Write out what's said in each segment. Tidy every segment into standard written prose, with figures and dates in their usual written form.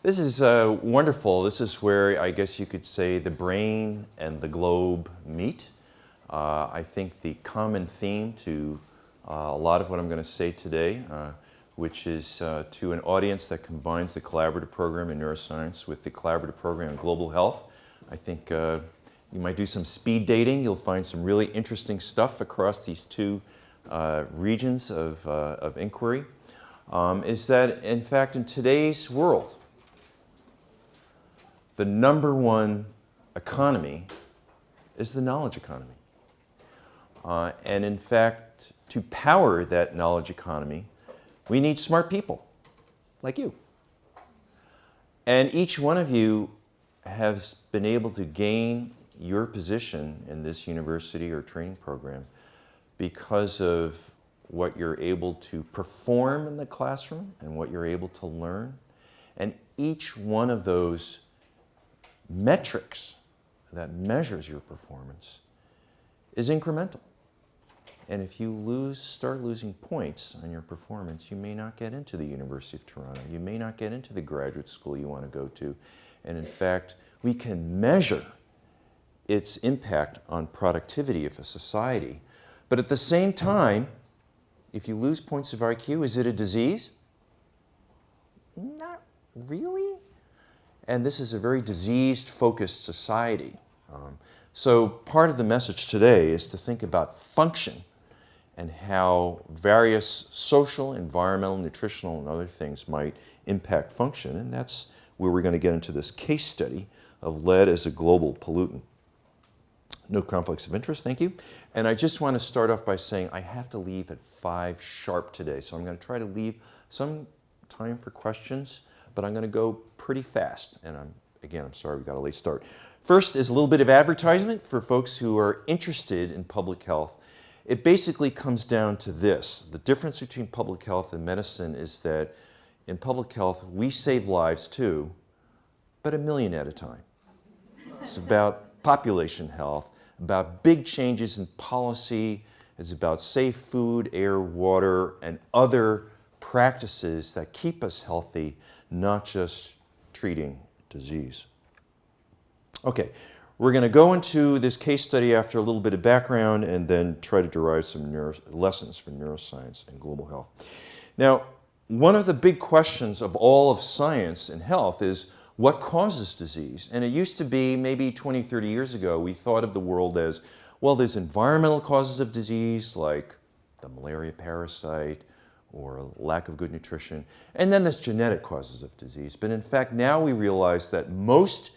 This is wonderful. This is where I guess you could say the brain and the globe meet. I think the common theme to a lot of what I'm going to say today, which is to an audience that combines the collaborative program in neuroscience with the collaborative program in global health. I think you might do some speed dating. You'll find some really interesting stuff across these two regions of inquiry. Is that, in fact, in today's world, the number one economy is the knowledge economy. And in fact, to power that knowledge economy, we need smart people like you. And each one of you has been able to gain your position in this university or training program because of what you're able to perform in the classroom and what you're able to learn. And each one of those metrics that measures your performance is incremental. And if you start losing points on your performance, you may not get into the University of Toronto. You may not get into the graduate school you want to go to. And in fact, we can measure its impact on productivity of a society. But at the same time, if you lose points of IQ, is it a disease? Not really. And this is a very disease-focused society. So part of the message today is to think about function and how various social, environmental, nutritional, and other things might impact function. And that's where we're going to get into this case study of lead as a global pollutant. No conflicts of interest, thank you. And I just want to start off by saying I have to leave at 5 sharp today. So I'm going to try to leave some time for questions, but I'm going to go pretty fast. And I'm sorry we got a late start. First is a little bit of advertisement for folks who are interested in public health. It basically comes down to this. The difference between public health and medicine is that in public health, we save lives too, but 1 million at a time. It's about population health, about big changes in policy. It's about safe food, air, water, and other practices that keep us healthy, not just treating disease. Okay, we're going to go into this case study after a little bit of background and then try to derive some lessons from neuroscience and global health. Now, one of the big questions of all of science and health is what causes disease? And it used to be maybe 20, 30 years ago, we thought of the world as, well, there's environmental causes of disease like the malaria parasite or lack of good nutrition, and then there's genetic causes of disease. But in fact, now we realize that most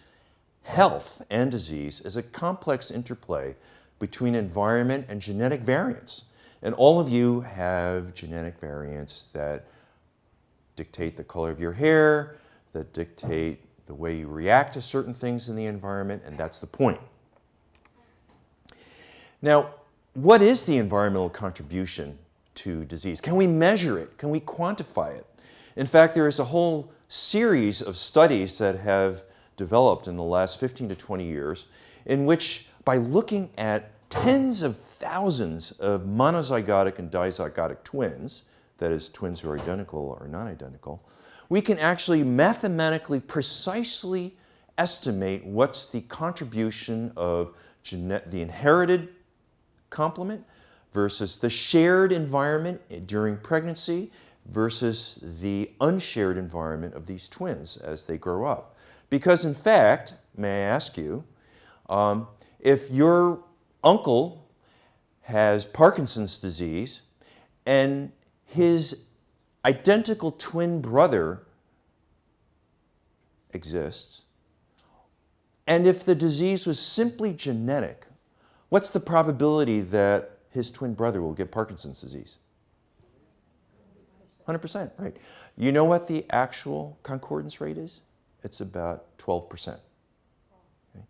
health and disease is a complex interplay between environment and genetic variants. And all of you have genetic variants that dictate the color of your hair, that dictate the way you react to certain things in the environment, and that's the point. Now, what is the environmental contribution to disease? Can we measure it? Can we quantify it? In fact, there is a whole series of studies that have developed in the last 15 to 20 years in which, by looking at tens of thousands of monozygotic and dizygotic twins, that is, twins who are identical or non-identical, we can actually mathematically precisely estimate what's the contribution of the inherited complement versus the shared environment during pregnancy versus the unshared environment of these twins as they grow up. Because in fact, may I ask you, if your uncle has Parkinson's disease and his identical twin brother exists, and if the disease was simply genetic, what's the probability that his twin brother will get Parkinson's disease? 100%, right. You know what the actual concordance rate is? It's about 12%. Okay.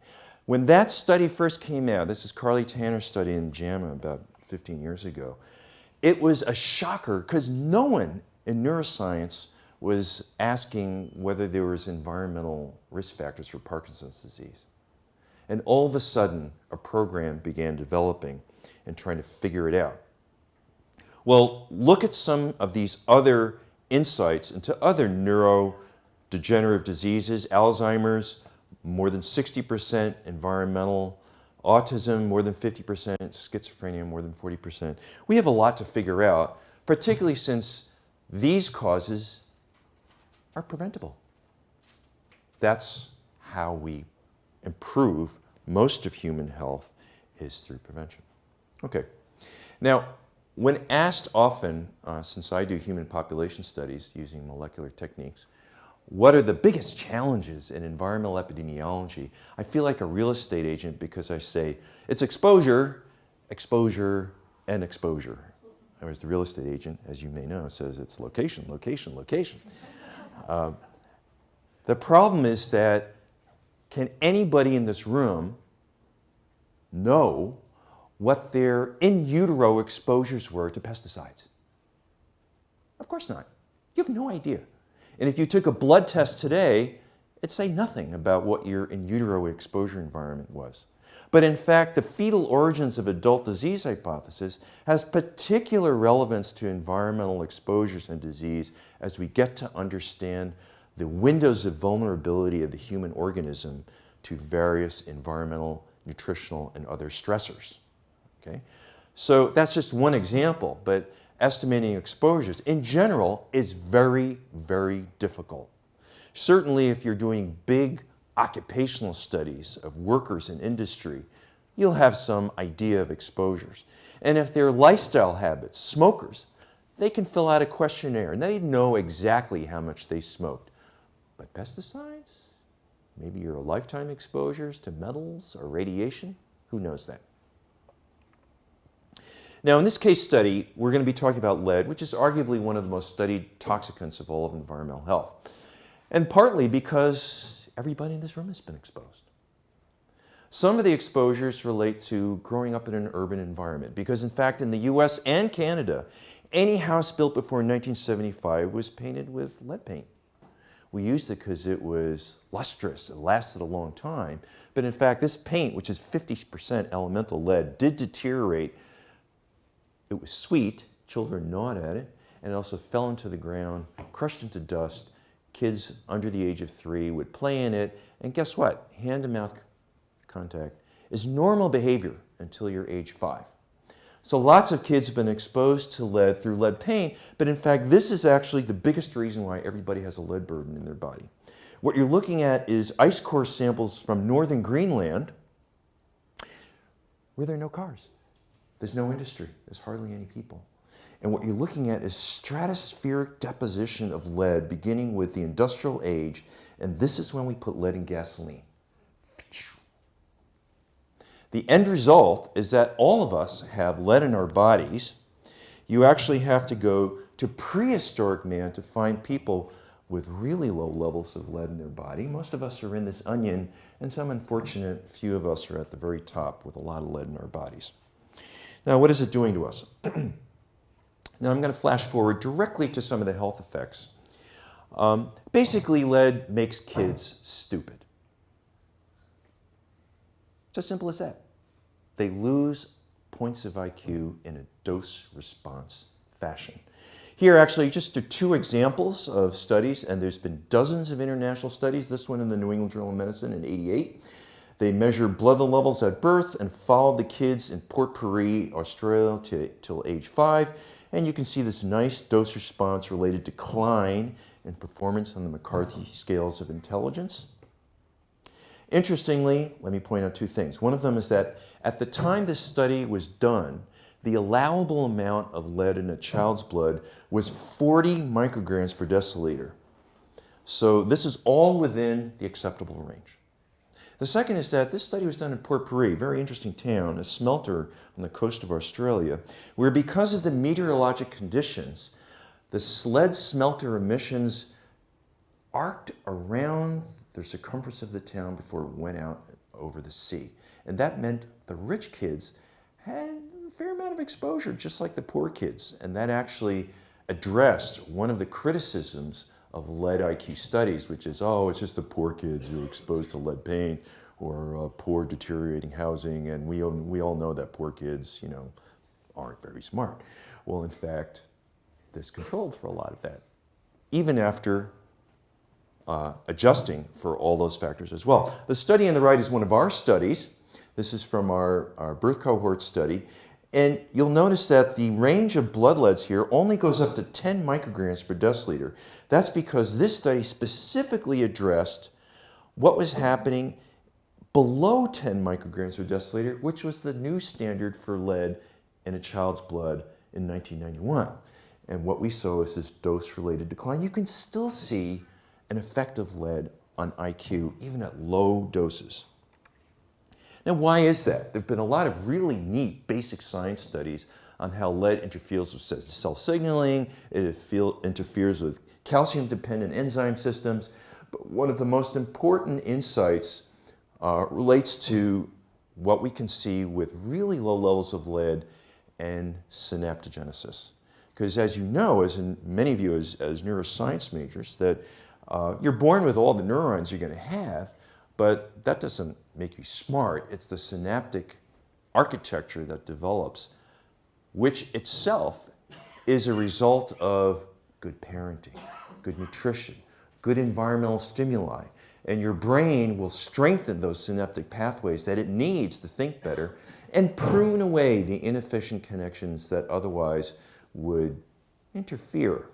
When that study first came out, this is Carly Tanner's study in JAMA about 15 years ago, it was a shocker because no one in neuroscience was asking whether there was environmental risk factors for Parkinson's disease. And all of a sudden, a program began developing and trying to figure it out. Well, look at some of these other insights into other degenerative diseases, Alzheimer's, more than 60%, environmental, autism, more than 50%, schizophrenia, more than 40%. We have a lot to figure out, particularly since these causes are preventable. That's how we improve most of human health, is through prevention. Okay. Now, when asked often, since I do human population studies using molecular techniques, what are the biggest challenges in environmental epidemiology? I feel like a real estate agent because I say, it's exposure, exposure, and exposure. Whereas the real estate agent, as you may know, says it's location, location, location. The problem is that, can anybody in this room know what their in utero exposures were to pesticides? Of course not. You have no idea. And if you took a blood test today, it'd say nothing about what your in utero exposure environment was. But in fact, the fetal origins of adult disease hypothesis has particular relevance to environmental exposures and disease as we get to understand the windows of vulnerability of the human organism to various environmental, nutritional, and other stressors. Okay? So that's just one example, but estimating exposures in general is very, very difficult. Certainly if you're doing big occupational studies of workers in industry, you'll have some idea of exposures. And if they're lifestyle habits, smokers, they can fill out a questionnaire and they know exactly how much they smoked. But pesticides, maybe your lifetime exposures to metals or radiation, who knows that? Now, in this case study, we're going to be talking about lead, which is arguably one of the most studied toxicants of all of environmental health. And partly because everybody in this room has been exposed. Some of the exposures relate to growing up in an urban environment, because in fact, in the US and Canada, any house built before 1975 was painted with lead paint. We used it because it was lustrous, it lasted a long time. But in fact, this paint, which is 50% elemental lead, did deteriorate. It was sweet, children gnawed at it, and it also fell into the ground, crushed into dust. Kids under the age of 3 would play in it, and guess what? Hand-to-mouth contact is normal behavior until you're age 5. So lots of kids have been exposed to lead through lead paint, but in fact, this is actually the biggest reason why everybody has a lead burden in their body. What you're looking at is ice core samples from northern Greenland, where there are no cars. There's no industry. There's hardly any people. And what you're looking at is stratospheric deposition of lead beginning with the industrial age, and this is when we put lead in gasoline. The end result is that all of us have lead in our bodies. You actually have to go to prehistoric man to find people with really low levels of lead in their body. Most of us are in this onion, and some unfortunate few of us are at the very top with a lot of lead in our bodies. Now, what is it doing to us? Now, I'm going to flash forward directly to some of the health effects. Basically, lead makes kids stupid. It's as simple as that. They lose points of IQ in a dose-response fashion. Here, actually, just are 2 examples of studies, and there's been dozens of international studies. This one in the New England Journal of Medicine in '88. They measured blood levels at birth and followed the kids in Port Pirie, Australia, till age 5. And you can see this nice dose response related decline in performance on the McCarthy scales of intelligence. Interestingly, let me point out 2 things. One of them is that at the time this study was done, the allowable amount of lead in a child's blood was 40 micrograms per deciliter. So this is all within the acceptable range. The second is that this study was done in Port Pirie, a very interesting town, a smelter on the coast of Australia, where because of the meteorologic conditions, the lead smelter emissions arced around the circumference of the town before it went out over the sea. And that meant the rich kids had a fair amount of exposure, just like the poor kids. And that actually addressed one of the criticisms of lead IQ studies, which is, oh, it's just the poor kids who are exposed to lead paint or poor deteriorating housing, and we all know that poor kids, aren't very smart. Well, in fact, this controlled for a lot of that, even after adjusting for all those factors as well. The study on the right is one of our studies. This is from our birth cohort study. And you'll notice that the range of blood leads here only goes up to 10 micrograms per deciliter. That's because this study specifically addressed what was happening below 10 micrograms per deciliter, which was the new standard for lead in a child's blood in 1991. And what we saw is this dose-related decline. You can still see an effect of lead on IQ, even at low doses. Now, why is that? There have been a lot of really neat basic science studies on how lead interferes with cell signaling, it interferes with calcium-dependent enzyme systems. But one of the most important insights relates to what we can see with really low levels of lead and synaptogenesis. Because as you know, as in many of you as neuroscience majors, that you're born with all the neurons you're going to have, but that doesn't make you smart. It's the synaptic architecture that develops, which itself is a result of good parenting, good nutrition, good environmental stimuli. And your brain will strengthen those synaptic pathways that it needs to think better and prune away the inefficient connections that otherwise would interfere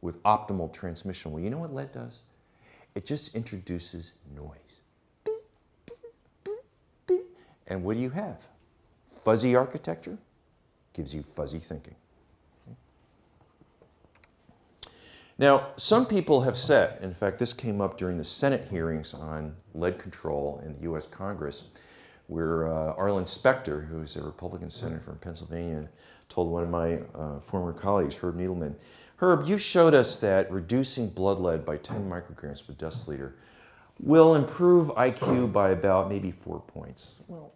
with optimal transmission. Well, you know what lead does? It just introduces noise. And what do you have? Fuzzy architecture gives you fuzzy thinking. Now, some people have said, in fact, this came up during the Senate hearings on lead control in the US Congress, where Arlen Specter, who's a Republican senator from Pennsylvania, told one of my former colleagues, Herb Needleman, Herb, you showed us that reducing blood lead by 10 micrograms per deciliter will improve IQ by about maybe 4 points. Well,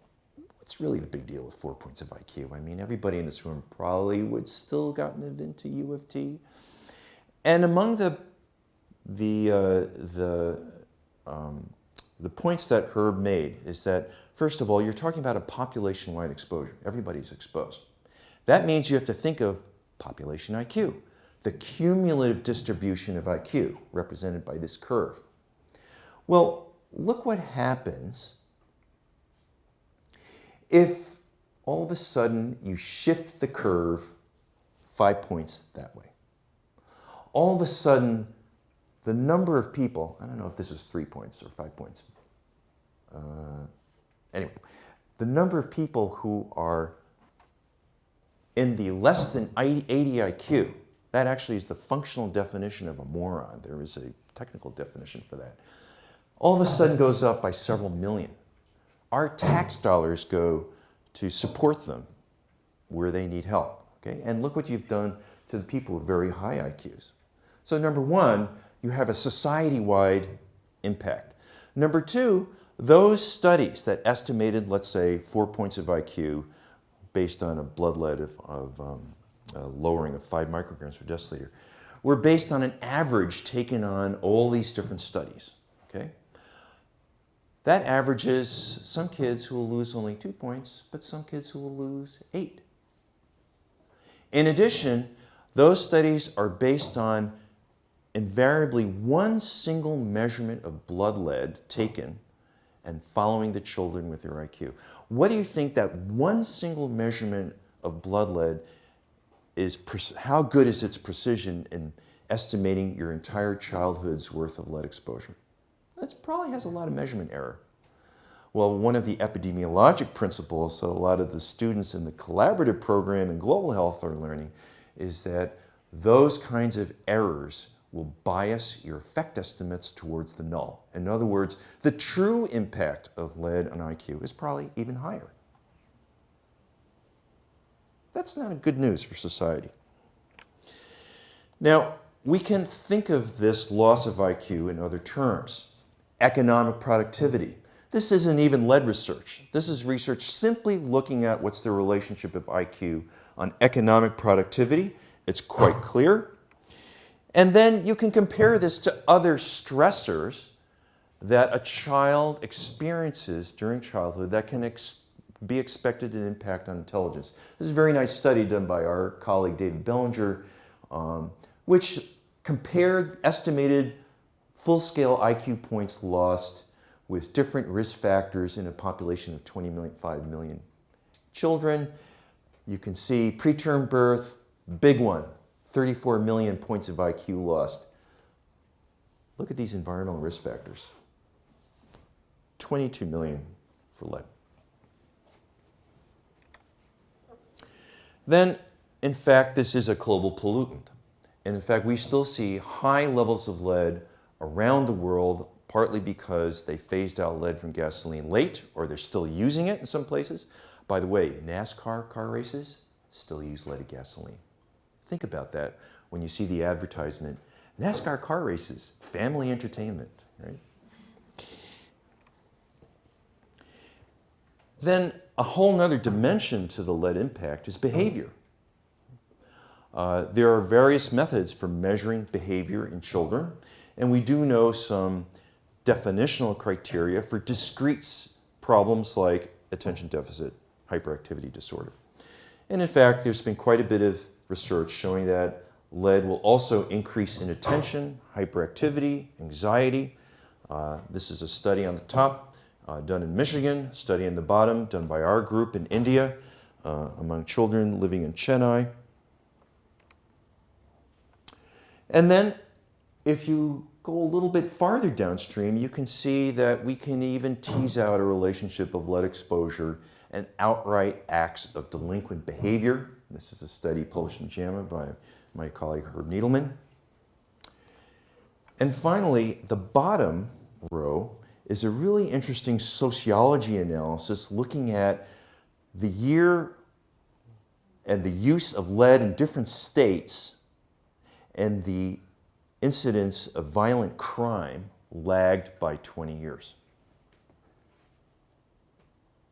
what's really the big deal with 4 points of IQ? I mean, everybody in this room probably would still gotten it into U of T. And among the points that Herb made is that, first of all, you're talking about a population-wide exposure. Everybody's exposed. That means you have to think of population IQ, the cumulative distribution of IQ, represented by this curve. Well, look what happens if all of a sudden you shift the curve 5 points that way. All of a sudden, the number of people, I don't know if this is 3 points or 5 points. Anyway, the number of people who are in the less than 80 IQ, that actually is the functional definition of a moron. There is a technical definition for that. All of a sudden goes up by several million. Our tax dollars go to support them where they need help. Okay? And look what you've done to the people with very high IQs. So number one, you have a society-wide impact. Number two, those studies that estimated, let's say, 4 points of IQ based on a blood lead of lowering of 5 micrograms per deciliter were based on an average taken on all these different studies. Okay? That averages some kids who will lose only 2 points, but some kids who will lose 8. In addition, those studies are based on invariably one single measurement of blood lead taken and following the children with their IQ. What do you think that one single measurement of blood lead is, how good is its precision in estimating your entire childhood's worth of lead exposure? That probably has a lot of measurement error. Well, one of the epidemiologic principles that a lot of the students in the collaborative program in global health are learning is that those kinds of errors will bias your effect estimates towards the null. In other words, the true impact of lead on IQ is probably even higher. That's not good news for society. Now, we can think of this loss of IQ in other terms. Economic productivity. This isn't even lead research. This is research simply looking at what's the relationship of IQ on economic productivity. It's quite clear. And then you can compare this to other stressors that a child experiences during childhood that can be expected to impact on intelligence. This is a very nice study done by our colleague David Bellinger, which compared estimated Full-scale IQ points lost with different risk factors in a population of 20.5 million children. You can see preterm birth, big one, 34 million points of IQ lost. Look at these environmental risk factors. 22 million for lead. Then, in fact, this is a global pollutant. And in fact, we still see high levels of lead around the world, partly because they phased out lead from gasoline late, or they're still using it in some places. By the way, NASCAR car races still use leaded gasoline. Think about that when you see the advertisement, NASCAR car races, family entertainment, right? Then a whole nother dimension to the lead impact is behavior. There are various methods for measuring behavior in children, and we do know some definitional criteria for discrete problems like attention deficit hyperactivity disorder. And in fact, there's been quite a bit of research showing that lead will also increase inattention, hyperactivity, anxiety. This is a study on the top done in Michigan, study on the bottom done by our group in India among children living in Chennai. And then if you go a little bit farther downstream, you can see that we can even tease out a relationship of lead exposure and outright acts of delinquent behavior. This is a study published in JAMA by my colleague Herb Needleman. And finally, the bottom row is a really interesting sociology analysis looking at the year and the use of lead in different states and the incidence of violent crime lagged by 20 years.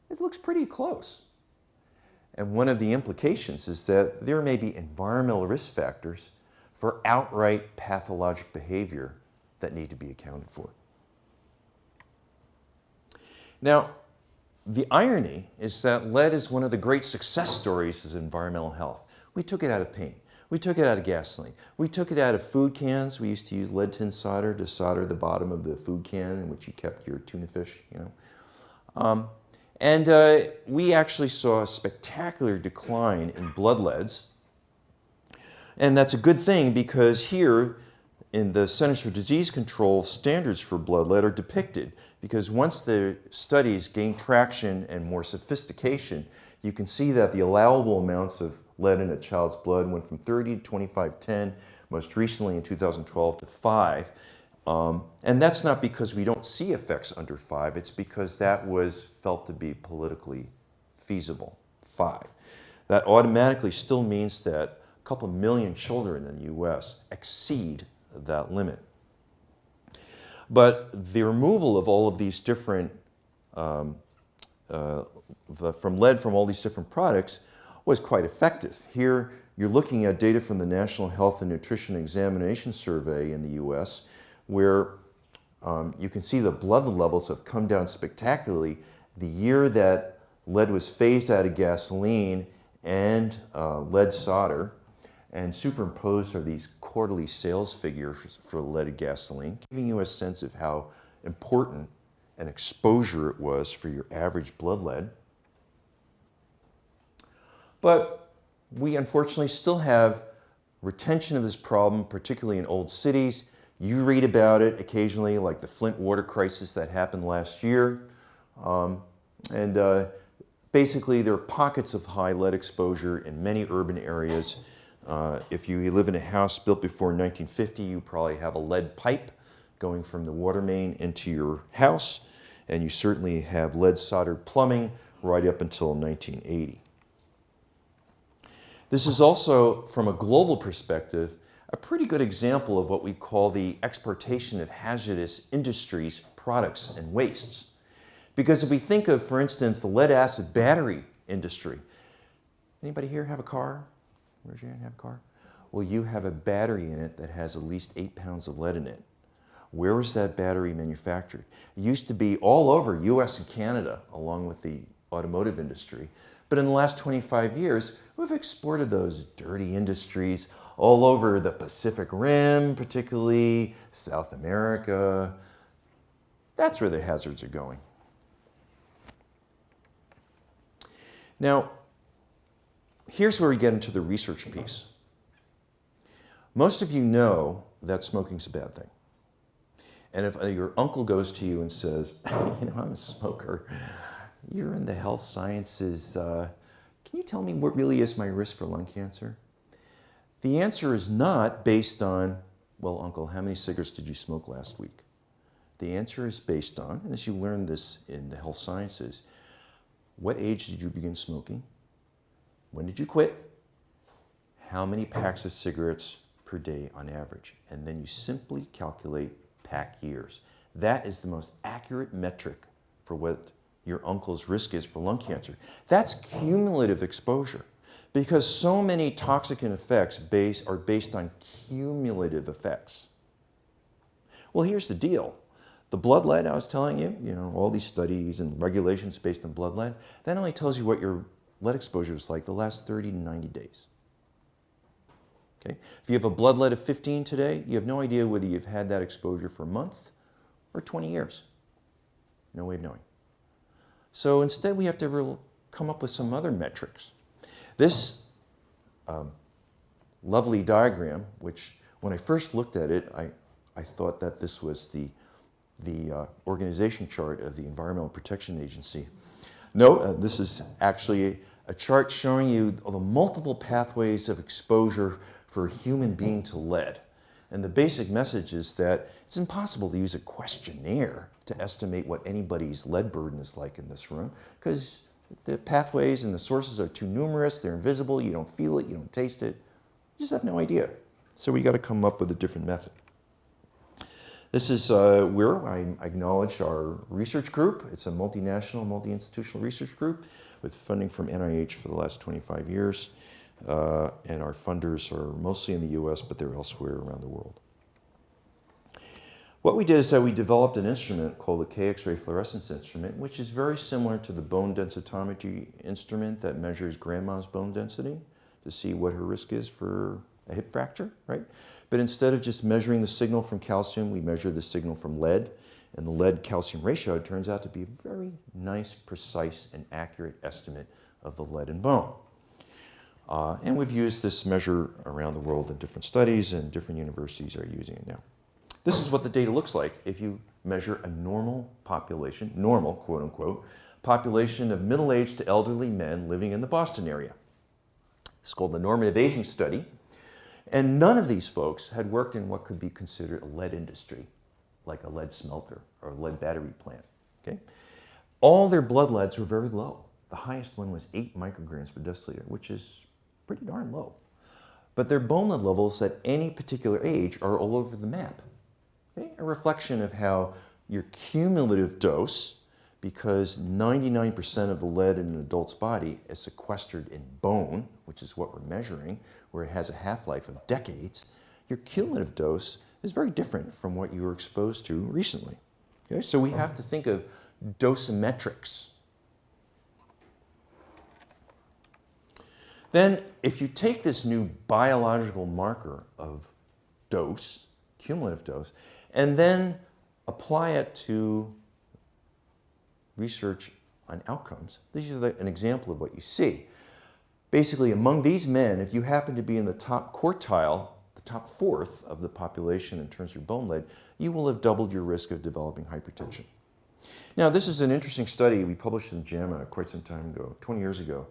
It looks pretty close. And one of the implications is that there may be environmental risk factors for outright pathologic behavior that need to be accounted for. Now, the irony is that lead is one of the great success stories of environmental health. We took it out of paint. We took it out of gasoline. We took it out of food cans. We used to use lead tin solder to solder the bottom of the food can in which you kept your tuna fish, you know. We actually saw a spectacular decline in blood leads. And that's a good thing because here in the Centers for Disease Control, standards for blood lead are depicted because once the studies gain traction and more sophistication, you can see that the allowable amounts of lead in a child's blood went from 30 to 25/10, most recently in 2012 to 5. And that's not because we don't see effects under 5, it's because that was felt to be politically feasible, 5. That automatically still means that a couple million children in the US exceed that limit. But the removal of all of these different, from lead from all these different products was quite effective. Here you're looking at data from the National Health and Nutrition Examination Survey in the US, where you can see the blood levels have come down spectacularly the year that lead was phased out of gasoline and lead solder, and superimposed are these quarterly sales figures for leaded gasoline, giving you a sense of how important an exposure it was for your average blood lead. But we unfortunately still have retention of this problem, particularly in old cities. You read about it occasionally, like the Flint water crisis that happened last year. Basically, there are pockets of high lead exposure in many urban areas. If you live in a house built before 1950, you probably have a lead pipe going from the water main into your house, and you certainly have lead soldered plumbing right up until 1980. This is also, from a global perspective, a pretty good example of what we call the exportation of hazardous industries, products, and wastes. Because if we think of, for instance, the lead acid battery industry, anybody here have a car? Raise your hand, have a car? Well, you have a battery in it that has at least 8 pounds of lead in it. Where was that battery manufactured? It used to be all over US and Canada, along with the automotive industry. But in the last 25 years, we've exported those dirty industries all over the Pacific Rim, particularly South America. That's where the hazards are going. Now, here's where we get into the research piece. Most of you know that smoking's a bad thing. And if your uncle goes to you and says, I'm a smoker, you're in the health sciences, can you tell me what really is my risk for lung cancer? The answer is not based on, well, uncle, how many cigarettes did you smoke last week? The answer is based on, and as you learn this in the health sciences, what age did you begin smoking? When did you quit? How many packs of cigarettes per day on average? And then you simply calculate pack years. That is the most accurate metric for what your uncle's risk is for lung cancer. That's cumulative exposure, because so many toxicant effects are based on cumulative effects. Well, here's the deal. The blood lead I was telling you, all these studies and regulations based on blood lead, that only tells you what your lead exposure is like the last 30 to 90 days. Okay? If you have a blood lead of 15 today, you have no idea whether you've had that exposure for a month or 20 years. No way of knowing. So instead, we have to come up with some other metrics. This lovely diagram, which when I first looked at it, I thought that this was the organization chart of the Environmental Protection Agency. No, this is actually a chart showing you the multiple pathways of exposure for a human being to lead. And the basic message is that it's impossible to use a questionnaire to estimate what anybody's lead burden is like in this room, because the pathways and the sources are too numerous, they're invisible, you don't feel it, you don't taste it, you just have no idea. So we got to come up with a different method. This is where I acknowledge our research group. It's a multinational, multi-institutional research group with funding from NIH for the last 25 years. And our funders are mostly in the US, but they're elsewhere around the world. What we did is that we developed an instrument called the K-X-ray fluorescence instrument, which is very similar to the bone densitometry instrument that measures grandma's bone density to see what her risk is for a hip fracture, right? But instead of just measuring the signal from calcium, we measure the signal from lead. And the lead-calcium ratio turns out to be a very nice, precise, and accurate estimate of the lead in bone. And we've used this measure around the world in different studies, and different universities are using it now. This is what the data looks like if you measure a normal population, normal, quote unquote, population of middle-aged to elderly men living in the Boston area. It's called the normative aging study. And none of these folks had worked in what could be considered a lead industry, like a lead smelter or a lead battery plant. Okay? All their blood leads were very low. The highest one was 8 micrograms per deciliter, which is pretty darn low. But their bone lead levels at any particular age are all over the map. Okay? A reflection of how your cumulative dose, because 99% of the lead in an adult's body is sequestered in bone, which is what we're measuring, where it has a half-life of decades, your cumulative dose is very different from what you were exposed to recently. Okay? So we have to think of dosimetrics. Then, if you take this new biological marker of dose, cumulative dose, and then apply it to research on outcomes, this is an example of what you see. Basically, among these men, if you happen to be in the top quartile, the top fourth of the population in terms of your bone lead, you will have doubled your risk of developing hypertension. Now, this is an interesting study we published in JAMA quite some time ago, 20 years ago.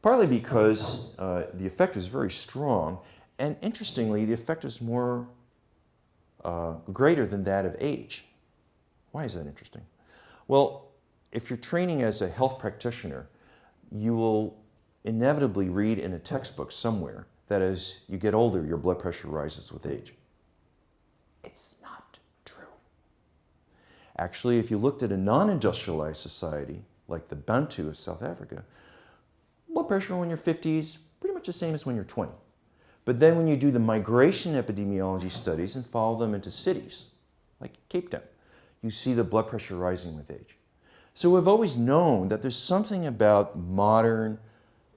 Partly because the effect is very strong, and interestingly, the effect is more greater than that of age. Why is that interesting? Well, if you're training as a health practitioner, you will inevitably read in a textbook somewhere that as you get older, your blood pressure rises with age. It's not true. Actually, if you looked at a non-industrialized society, like the Bantu of South Africa, blood pressure when you're 50 is pretty much the same as when you're 20. But then when you do the migration epidemiology studies and follow them into cities, like Cape Town, you see the blood pressure rising with age. So we've always known that there's something about modern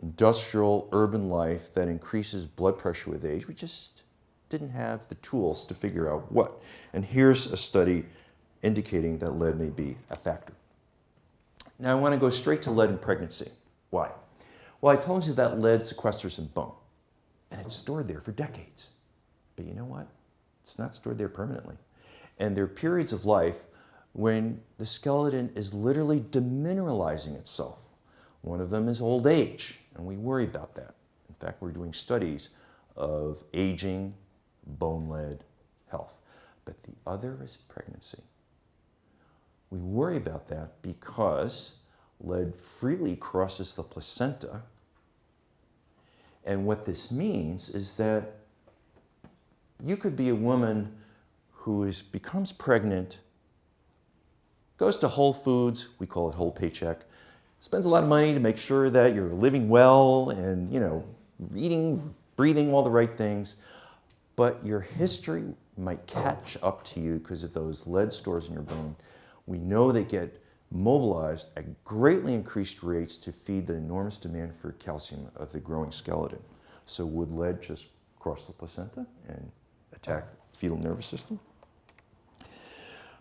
industrial, urban life that increases blood pressure with age. We just didn't have the tools to figure out what. And here's a study indicating that lead may be a factor. Now I want to go straight to lead in pregnancy. Why? Well, I told you that lead sequesters in bone, and it's stored there for decades. But you know what? It's not stored there permanently. And there are periods of life when the skeleton is literally demineralizing itself. One of them is old age, and we worry about that. In fact, we're doing studies of aging, bone lead health. But the other is pregnancy. We worry about that because lead freely crosses the placenta. And what this means is that you could be a woman who becomes pregnant, goes to Whole Foods, we call it whole paycheck, spends a lot of money to make sure that you're living well and, eating, breathing all the right things, but your history might catch up to you because of those lead stores in your bone. We know they get mobilized at greatly increased rates to feed the enormous demand for calcium of the growing skeleton. So would lead just cross the placenta and attack the fetal nervous system?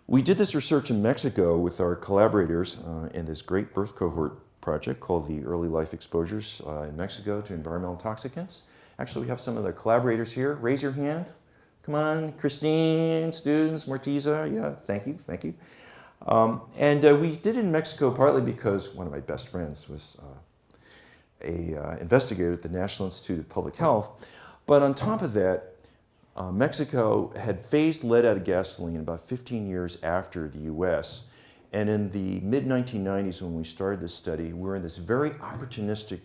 We did this research in Mexico with our collaborators in this great birth cohort project called the Early Life Exposures in Mexico to Environmental Intoxicants. Actually, we have some of the collaborators here. Raise your hand. Come on, Christine, students, Mortiza. Yeah, thank you, thank you. We did it in Mexico partly because one of my best friends was an investigator at the National Institute of Public Health. But on top of that, Mexico had phased lead out of gasoline about 15 years after the US. And in the mid-1990s when we started this study, we were in this very opportunistic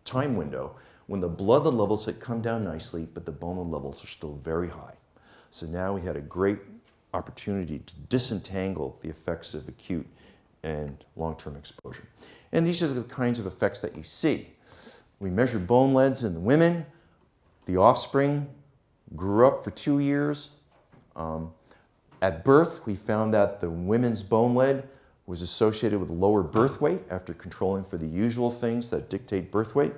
time window when the blood lead levels had come down nicely, but the bone lead levels are still very high. So now we had a great opportunity to disentangle the effects of acute and long-term exposure. And these are the kinds of effects that you see. We measured bone leads in the women. The offspring grew up for 2 years. At birth, we found that the women's bone lead was associated with lower birth weight after controlling for the usual things that dictate birth weight.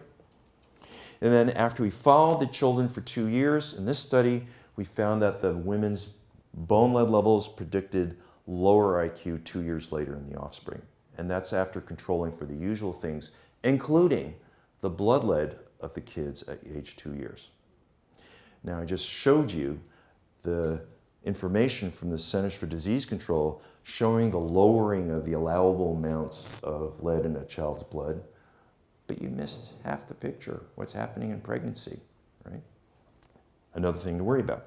And then after we followed the children for 2 years, in this study, we found that the women's bone lead levels predicted lower IQ 2 years later in the offspring. And that's after controlling for the usual things, including the blood lead of the kids at age 2 years. Now, I just showed you the information from the Centers for Disease Control showing the lowering of the allowable amounts of lead in a child's blood, but you missed half the picture, what's happening in pregnancy, right? Another thing to worry about.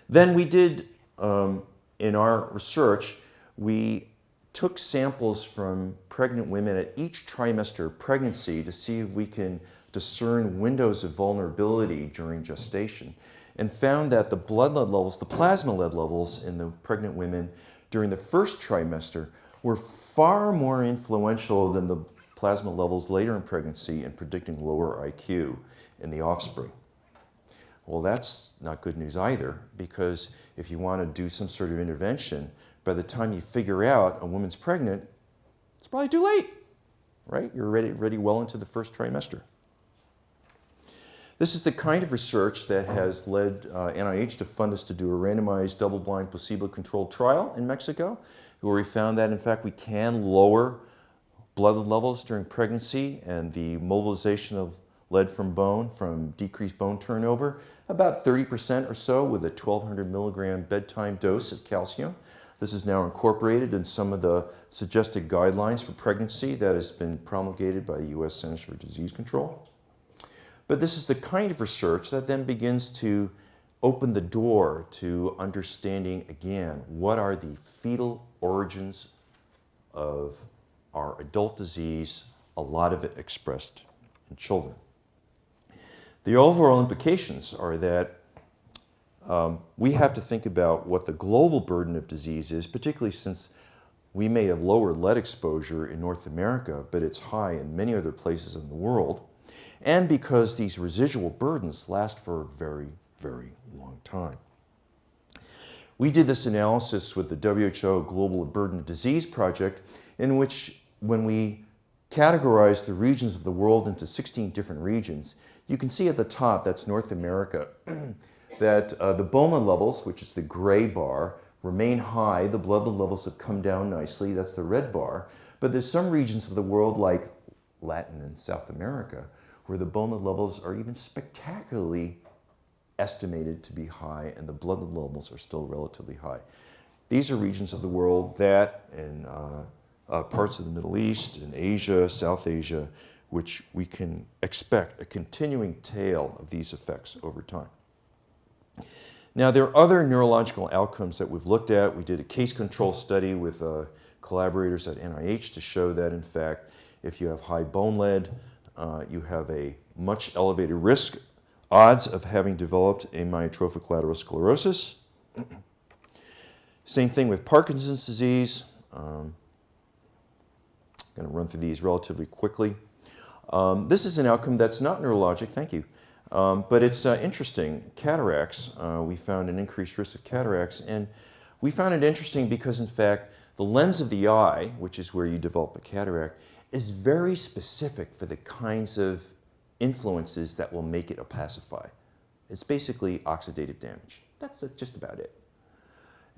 Then we did, in our research, we took samples from pregnant women at each trimester of pregnancy to see if we can discern windows of vulnerability during gestation, and found that the blood lead levels, the plasma lead levels in the pregnant women during the first trimester were far more influential than the plasma levels later in pregnancy in predicting lower IQ in the offspring. Well, that's not good news either, because if you want to do some sort of intervention, by the time you figure out a woman's pregnant, it's probably too late, right? You're already well into the first trimester. This is the kind of research that has led NIH to fund us to do a randomized, double-blind, placebo-controlled trial in Mexico, where we found that, in fact, we can lower blood lead levels during pregnancy and the mobilization of lead from bone from decreased bone turnover, about 30% or so with a 1,200 milligram bedtime dose of calcium. This is now incorporated in some of the suggested guidelines for pregnancy that has been promulgated by the US Centers for Disease Control. But this is the kind of research that then begins to open the door to understanding, again, what are the fetal origins of our adult disease, a lot of it expressed in children. The overall implications are that we have to think about what the global burden of disease is, particularly since we may have lower lead exposure in North America, but it's high in many other places in the world, and because these residual burdens last for a very, very long time. We did this analysis with the WHO Global Burden of Disease Project, in which when we categorized the regions of the world into 16 different regions. You can see at the top, that's North America, that the BOMA levels, which is the gray bar, remain high. The blood levels have come down nicely. That's the red bar. But there's some regions of the world, like Latin and South America, where the BOMA levels are even spectacularly estimated to be high, and the blood levels are still relatively high. These are regions of the world that, in parts of the Middle East, in Asia, South Asia, which we can expect a continuing tail of these effects over time. Now, there are other neurological outcomes that we've looked at. We did a case control study with collaborators at NIH to show that, in fact, if you have high bone lead, you have a much elevated risk, odds of having developed amyotrophic lateral sclerosis. Same thing with Parkinson's disease. I'm going to run through these relatively quickly. This is an outcome that's not neurologic, thank you, but it's interesting. Cataracts, we found an increased risk of cataracts, and we found it interesting because, in fact, the lens of the eye, which is where you develop a cataract, is very specific for the kinds of influences that will make it opacify. It's basically oxidative damage. That's just about it.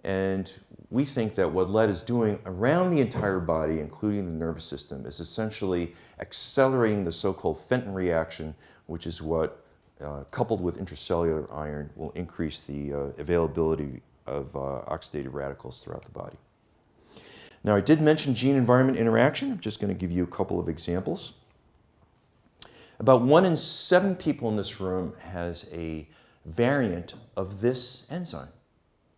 And we think that what lead is doing around the entire body, including the nervous system, is essentially accelerating the so-called Fenton reaction, which is what, coupled with intracellular iron, will increase the availability of oxidative radicals throughout the body. Now, I did mention gene-environment interaction. I'm just going to give you a couple of examples. About 1 in 7 people in this room has a variant of this enzyme.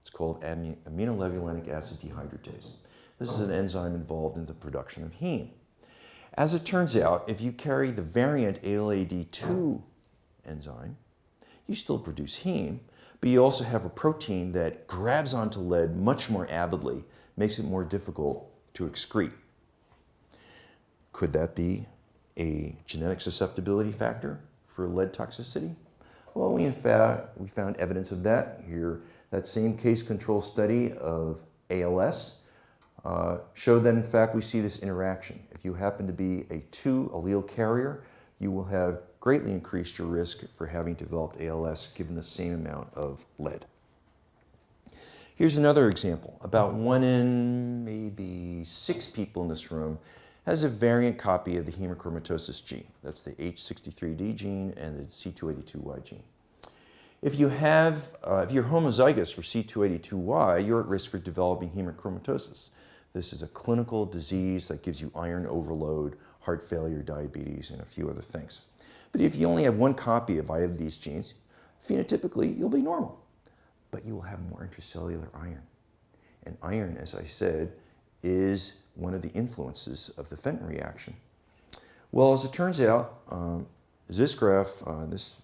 It's called aminolevulinic acid dehydratase. This is an enzyme involved in the production of heme. As it turns out, if you carry the variant ALAD2 enzyme, you still produce heme, but you also have a protein that grabs onto lead much more avidly, makes it more difficult to excrete. Could that be a genetic susceptibility factor for lead toxicity? Well, we found evidence of that here. That same case control study of ALS showed that, in fact, we see this interaction. If you happen to be a 2 allele carrier, you will have greatly increased your risk for having developed ALS given the same amount of lead. Here's another example. About 1 in maybe 6 people in this room has a variant copy of the hemochromatosis gene. That's the H63D gene and the C282Y gene. If you're homozygous for C282Y, you're at risk for developing hemochromatosis. This is a clinical disease that gives you iron overload, heart failure, diabetes, and a few other things. But if you only have 1 copy of either of these genes, phenotypically, you'll be normal. But you will have more intracellular iron. And iron, as I said, is one of the influences of the Fenton reaction. Well, as it turns out, this graph, this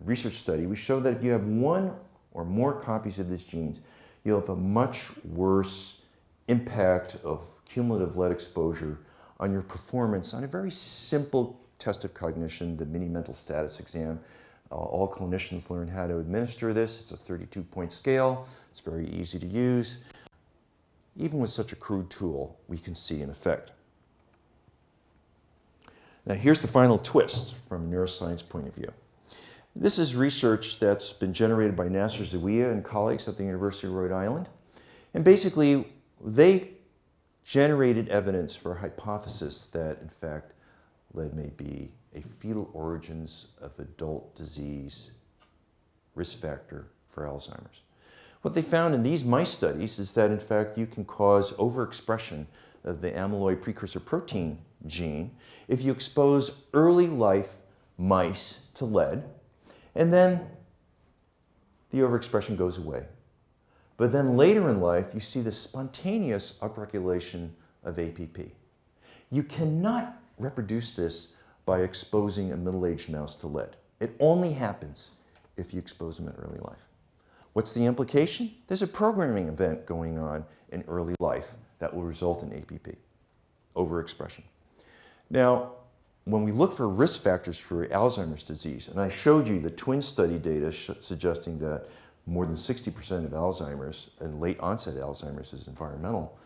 research study, we show that if you have 1 or more copies of this gene, you'll have a much worse impact of cumulative lead exposure on your performance on a very simple test of cognition, the mini mental status exam. All clinicians learn how to administer this. It's a 32-point scale. It's very easy to use. Even with such a crude tool, we can see an effect. Now, here's the final twist from a neuroscience point of view. This is research that's been generated by Nasser Zawiya and colleagues at the University of Rhode Island. And basically, they generated evidence for a hypothesis that, in fact, lead may be a fetal origins of adult disease risk factor for Alzheimer's. What they found in these mice studies is that, in fact, you can cause overexpression of the amyloid precursor protein gene if you expose early life mice to lead, and then the overexpression goes away. But then later in life, you see the spontaneous upregulation of APP. You cannot reproduce this by exposing a middle-aged mouse to lead. It only happens if you expose them in early life. What's the implication? There's a programming event going on in early life that will result in APP, overexpression. Now, when we look for risk factors for Alzheimer's disease, and I showed you the twin study data suggesting that more than 60% of Alzheimer's and late onset Alzheimer's is environmental,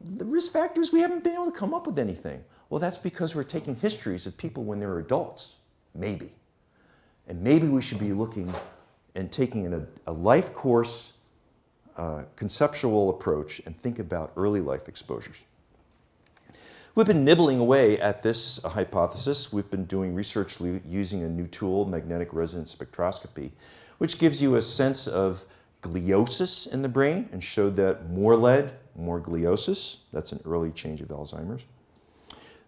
the risk factors, we haven't been able to come up with anything. Well, that's because we're taking histories of people when they're adults, maybe. And maybe we should be looking and taking a life course conceptual approach and think about early life exposures. We've been nibbling away at this hypothesis. We've been doing research using a new tool, magnetic resonance spectroscopy, which gives you a sense of gliosis in the brain and showed that more lead, more gliosis. That's an early change of Alzheimer's.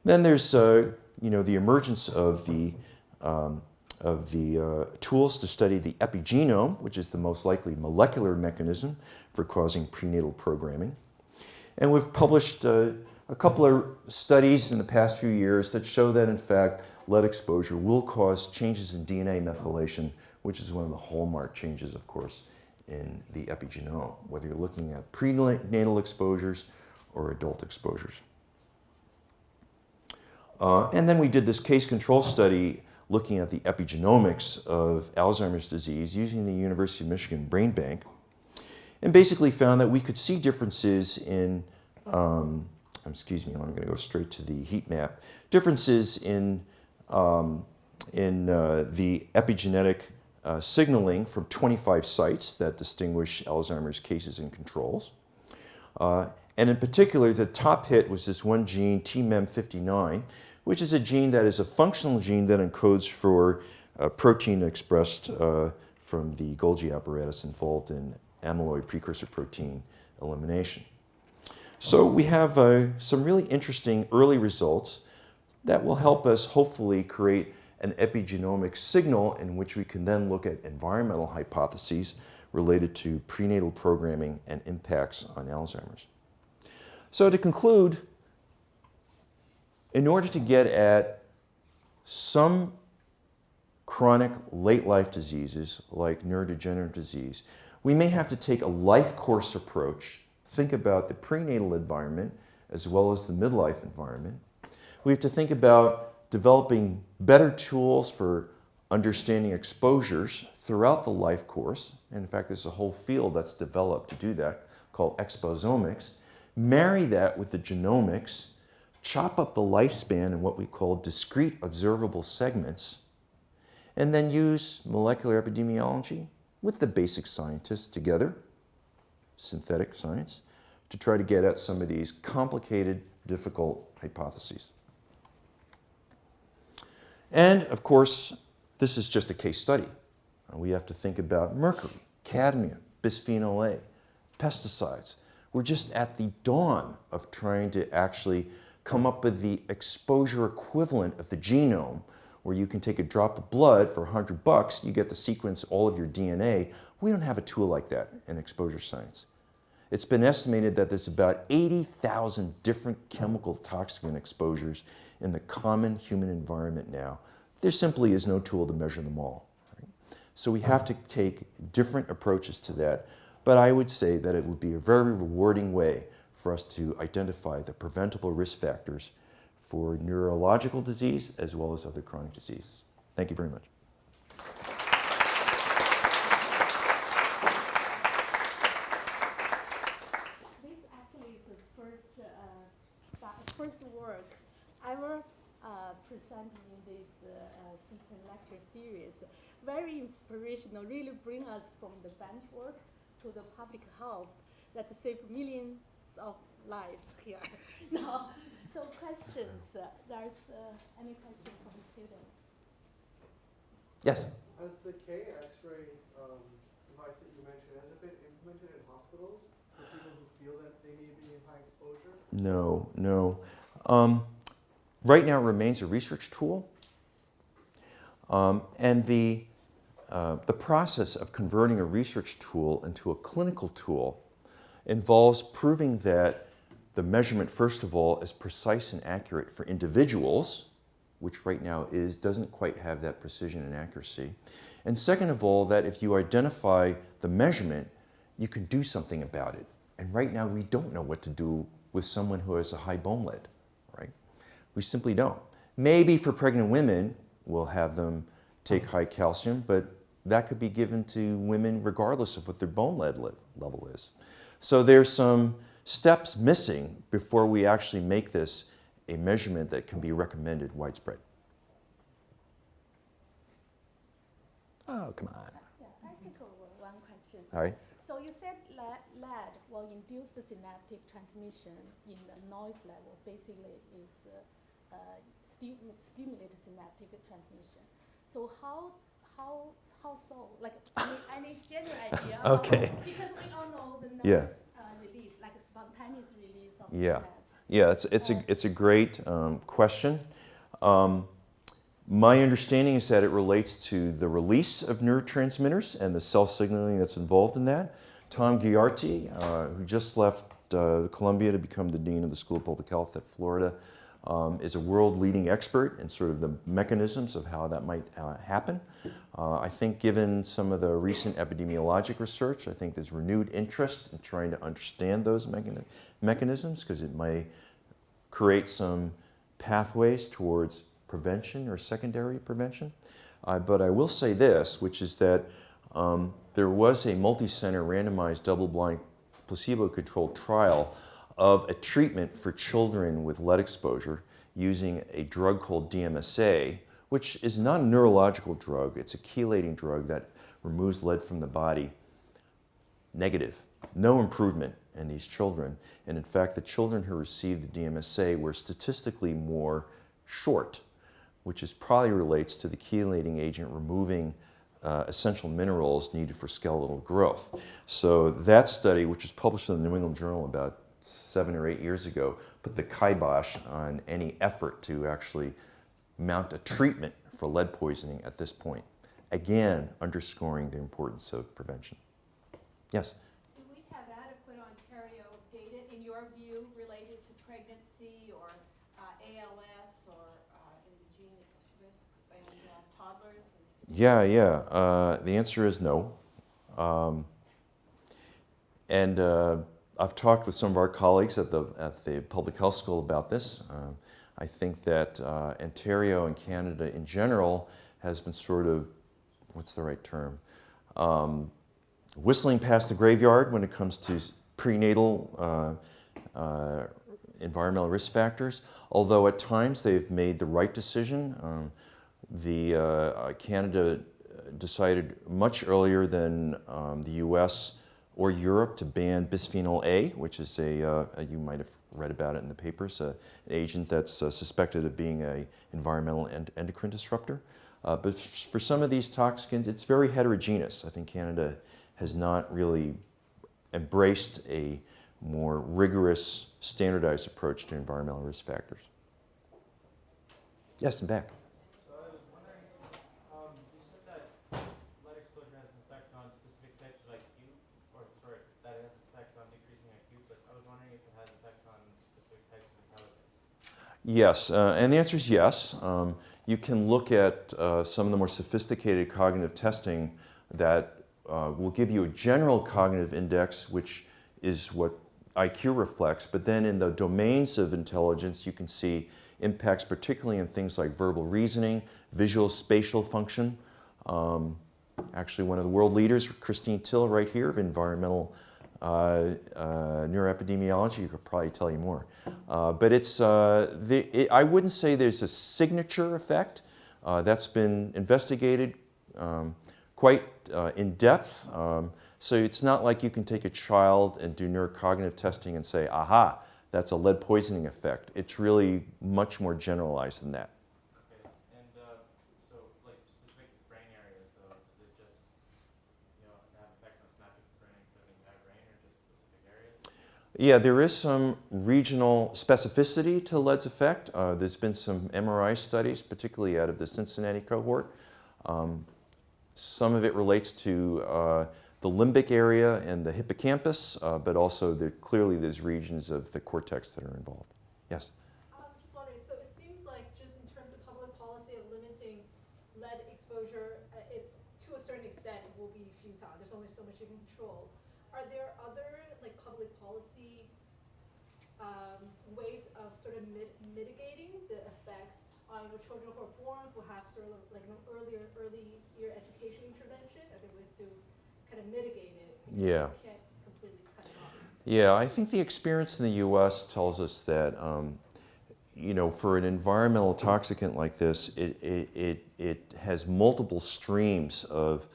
Then there's the emergence of the tools to study the epigenome, which is the most likely molecular mechanism for causing prenatal programming. And we've published a couple of studies in the past few years that show that, in fact, lead exposure will cause changes in DNA methylation, which is one of the hallmark changes, of course, in the epigenome, whether you're looking at prenatal exposures or adult exposures. And then we did this case control study looking at the epigenomics of Alzheimer's disease using the University of Michigan Brain Bank, and basically found that we could see differences in, I'm going to go straight to the heat map, differences in the epigenetic signaling from 25 sites that distinguish Alzheimer's cases and controls. And in particular, the top hit was this one gene, TMEM59, which is a gene that is a functional gene that encodes for a protein expressed from the Golgi apparatus involved in amyloid precursor protein elimination. So we have some really interesting early results that will help us hopefully create an epigenomic signal in which we can then look at environmental hypotheses related to prenatal programming and impacts on Alzheimer's. So to conclude, in order to get at some chronic late life diseases like neurodegenerative disease, we may have to take a life course approach, think about the prenatal environment as well as the midlife environment. We have to think about developing better tools for understanding exposures throughout the life course. And in fact, there's a whole field that's developed to do that called exposomics. Marry that with the genomics, chop up the lifespan in what we call discrete observable segments, and then use molecular epidemiology with the basic scientists together, synthetic science, to try to get at some of these complicated, difficult hypotheses. And of course, this is just a case study. We have to think about mercury, cadmium, bisphenol A, pesticides. We're just at the dawn of trying to actually come up with the exposure equivalent of the genome, where you can take a drop of blood for $100, you get to sequence all of your DNA. We don't have a tool like that in exposure science. It's been estimated that there's about 80,000 different chemical toxin exposures in the common human environment now. There simply is no tool to measure them all. Right? So we have to take different approaches to that. But I would say that it would be a very rewarding way for us to identify the preventable risk factors for neurological disease as well as other chronic diseases. Thank you very much. This actually is the first work ever presented in this CPIN lecture series. Very inspirational, really bring us from the bench work to the public health that save millions of lives here. Now, so questions. There's any question from the student? Yes? Has the K-X-ray device that you mentioned, has it been implemented in hospitals for people who feel that they may be in high exposure? No. Right now it remains a research tool. And the process of converting a research tool into a clinical tool involves proving that the measurement, first of all, is precise and accurate for individuals, which right now doesn't quite have that precision and accuracy. And second of all, that if you identify the measurement, you can do something about it. And right now we don't know what to do with someone who has a high bone lead, right? We simply don't. Maybe for pregnant women, we'll have them take high calcium, but that could be given to women regardless of what their bone lead level is. So there's some steps missing before we actually make this a measurement that can be recommended widespread. Oh, come on. Yeah, I take over one question. All right. So you said lead will induce the synaptic transmission in the noise level. Basically, is stimulate synaptic transmission. So how so? Like any general idea? Okay. Because we all know the noise Yeah. release, like spontaneous release of Yeah. synapse. Yeah, it's a great question. My understanding is that it relates to the release of neurotransmitters and the cell signaling that's involved in that. Tom Ghiarti, who just left Columbia to become the dean of the School of Public Health at Florida, is a world-leading expert in sort of the mechanisms of how that might happen. I think given some of the recent epidemiologic research, I think there's renewed interest in trying to understand those mechanisms because it may create some pathways towards prevention or secondary prevention. But I will say this, which is that there was a multi-center randomized double-blind placebo-controlled trial of a treatment for children with lead exposure using a drug called DMSA, which is not a neurological drug. It's a chelating drug that removes lead from the body. Negative. No improvement in these children. And in fact, the children who received the DMSA were statistically more short, which is probably relates to the chelating agent removing essential minerals needed for skeletal growth. So that study, which was published in the New England Journal about 7 or 8 years ago, put the kibosh on any effort to actually mount a treatment for lead poisoning at this point. Again, underscoring the importance of prevention. Yes? Do we have adequate Ontario data, in your view, related to pregnancy or ALS or indigenous risk in toddlers? Yeah. The answer is no. I've talked with some of our colleagues at the Public Health School about this. I think that Ontario and Canada in general has been sort of, what's the right term? Whistling past the graveyard when it comes to prenatal environmental risk factors, although at times they've made the right decision. Canada decided much earlier than the US or Europe to ban bisphenol A, which is you might have read about it in the papers, an agent that's suspected of being an environmental endocrine disruptor. But for some of these toxins, it's very heterogeneous. I think Canada has not really embraced a more rigorous, standardized approach to environmental risk factors. Yes, and back. So I was wondering, you said that lead exposure has an effect on specific types of IQ, that it has an effect on decreasing IQ, but I was wondering if it has effects on specific types of intelligence. Yes, and the answer is yes. You can look at some of the more sophisticated cognitive testing that will give you a general cognitive index, which is what IQ reflects, but then in the domains of intelligence, you can see impacts particularly in things like verbal reasoning, visual spatial function. Actually, one of the world leaders, Christine Till, right here, of environmental neuroepidemiology, could probably tell you more. But I wouldn't say there's a signature effect. That's been investigated quite in depth. So it's not like you can take a child and do neurocognitive testing and say, aha, that's a lead poisoning effect. It's really much more generalized than that. Okay, and so like specific brain areas though, does it just have effects on synaptic pruning for the entire brain or just specific areas? Yeah, there is some regional specificity to lead's effect. There's been some MRI studies, particularly out of the Cincinnati cohort. Some of it relates to the limbic area and the hippocampus, but also clearly there's regions of the cortex that are involved. Yes? Just wondering, so it seems like just in terms of public policy of limiting lead exposure, it's to a certain extent it will be futile. There's only so much you can control. Are there other like public policy ways of sort of mitigating the effects on children who are born who have sort of like an early year education intervention? Are there ways to kind of mitigate it? Yeah. You can't completely cut it off. Yeah, I think the experience in the U.S. tells us that, for an environmental toxicant like this, it has multiple streams of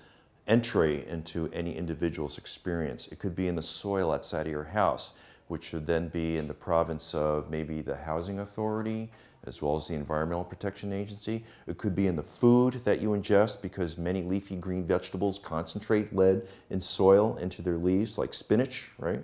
entry into any individual's experience. It could be in the soil outside of your house, which would then be in the province of maybe the housing authority, as well as the Environmental Protection Agency. It could be in the food that you ingest, because many leafy green vegetables concentrate lead in soil into their leaves, like spinach, right?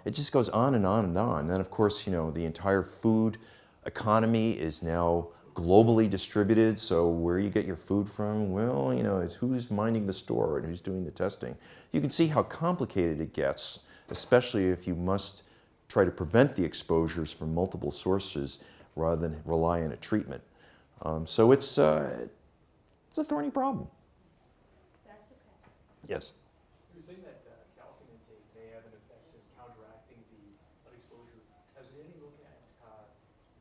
It just goes on and on and on. And then, of course, the entire food economy is now globally distributed, so where you get your food from, well, is who's minding the store and who's doing the testing. You can see how complicated it gets, especially if you must try to prevent the exposures from multiple sources rather than rely on a treatment. So it's a thorny problem. That's the question. Yes. You're saying that calcium intake may have an effect in counteracting the lead exposure. Has there been any look at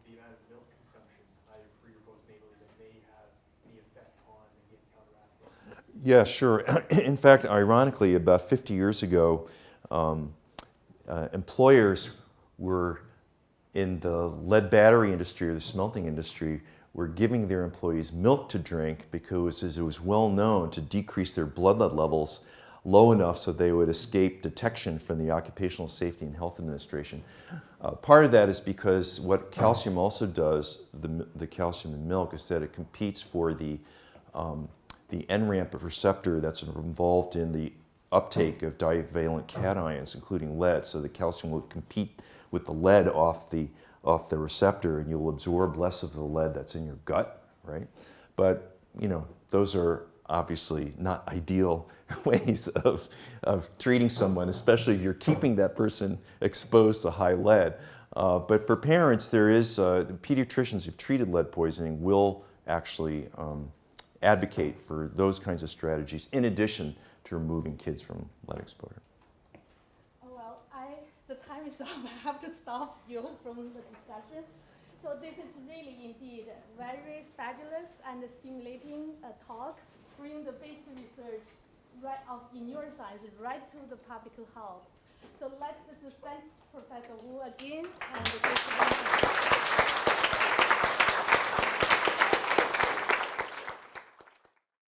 the amount of milk consumption, either pre or postnatally, that may have any effect on again counteracting? Yeah, sure. In fact, ironically, about 50 years ago, employers were in the lead battery industry or the smelting industry were giving their employees milk to drink because it was well known to decrease their blood lead levels low enough so they would escape detection from the Occupational Safety and Health Administration. Part of that is because what calcium also does, the calcium in milk, is that it competes for the N-ramp receptor that's involved in the uptake of divalent cations, including lead. So the calcium will compete with the lead off the receptor, and you'll absorb less of the lead that's in your gut, right? But those are obviously not ideal ways of treating someone, especially if you're keeping that person exposed to high lead. But for parents, there is the pediatricians who've treated lead poisoning will actually advocate for those kinds of strategies in addition to removing kids from lead exposure. Well, the time is up. I have to stop you from the discussion. So this is really indeed very fabulous and stimulating talk. Bring the basic research in neuroscience right to the public health. So let's just thank Professor Wu again. And